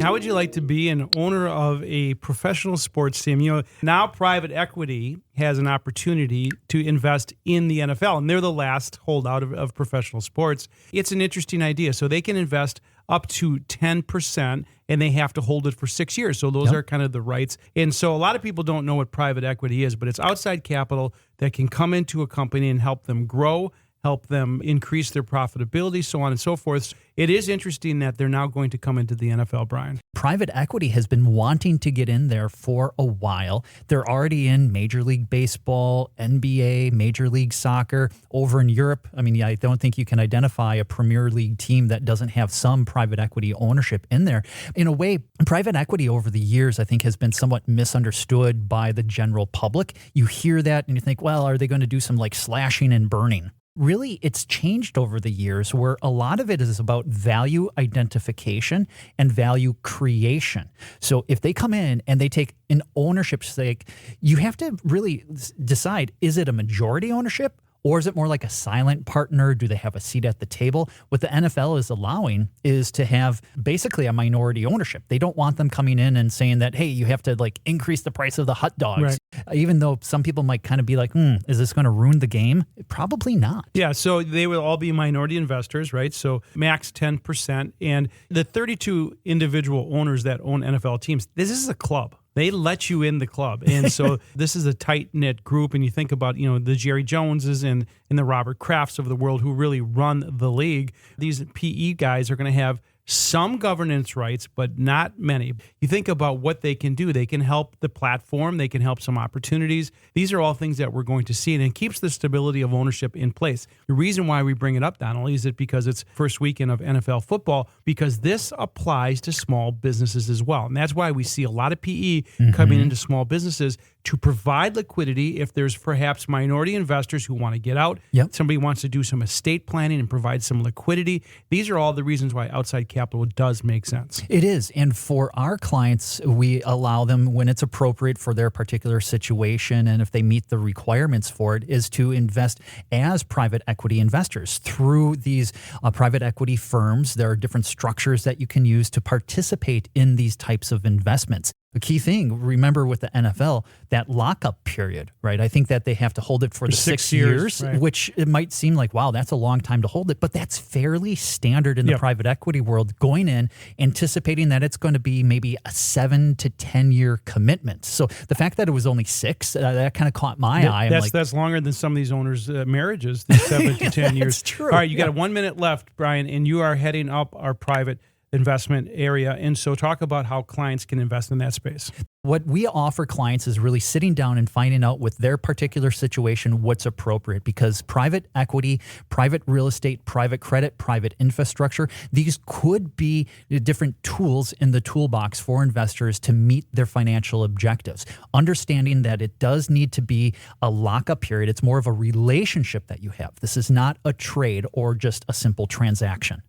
How would you like to be an owner of a professional sports team? Now private equity has an opportunity to invest in the NFL, and they're the last holdout of professional sports. It's an interesting idea. So they can invest up to 10%, and they have to hold it for 6 years. So those are kind of the rights. And so a lot of people don't know what private equity is, but it's outside capital that can come into a company and help them grow, help them increase their profitability, so on and so forth. It is interesting that they're now going to come into the NFL, Brian. Private equity has been wanting to get in there for a while. They're already in Major League Baseball, NBA, Major League Soccer. Over in Europe, I don't think you can identify a Premier League team that doesn't have some private equity ownership in there. In a way, private equity over the years, I think, has been somewhat misunderstood by the general public. You hear that and you think, well, are they going to do some like slashing and burning? Really, it's changed over the years where a lot of it is about value identification and value creation. So if they come in and they take an ownership stake, you have to really decide, is it a majority ownership? Or is it more like a silent partner? Do they have a seat at the table? What the NFL is allowing is to have basically a minority ownership. They don't want them coming in and saying that, hey, you have to like increase the price of the hot dogs. Right. Even though some people might kind of be like, is this going to ruin the game? Probably not. Yeah, so they will all be minority investors, right? So max 10%. And the 32 individual owners that own NFL teams, this is a club. They let you in the club. And so this is a tight-knit group. And you think about, the Jerry Joneses and the Robert Krafts of the world who really run the league. These PE guys are going to have some governance rights, but not many. You think about what they can do. They can help the platform. They can help some opportunities. These are all things that we're going to see, and it keeps the stability of ownership in place. The reason why we bring it up, not only is it because it's first weekend of NFL football, because this applies to small businesses as well. And that's why we see a lot of PE coming into small businesses to provide liquidity if there's perhaps minority investors who want to get out. Somebody wants to do some estate planning and provide some liquidity. These are all the reasons why outside capital does make sense. It is. And for our clients, we allow them when it's appropriate for their particular situation and if they meet the requirements for it, is to invest as private equity investors through these private equity firms. There are different structures that you can use to participate in these types of investments. The key thing, remember with the NFL, that lockup period, right? I think that they have to hold it for the 6 years, right. Which it might seem like, wow, that's a long time to hold it, but that's fairly standard in the private equity world, going in, anticipating that it's going to be maybe a 7 to 10 year commitment. So the fact that it was only 6, that kind of caught my eye. That's longer than some of these owners' marriages, the 7 to 10 years. That's true. All right, you got 1 minute left, Brian, and you are heading up our private investment area. And so talk about how clients can invest in that space. What we offer clients is really sitting down and finding out with their particular situation what's appropriate, because private equity, private real estate, private credit, private infrastructure, these could be different tools in the toolbox for investors to meet their financial objectives. Understanding that it does need to be a lockup period. It's more of a relationship that you have. This is not a trade or just a simple transaction.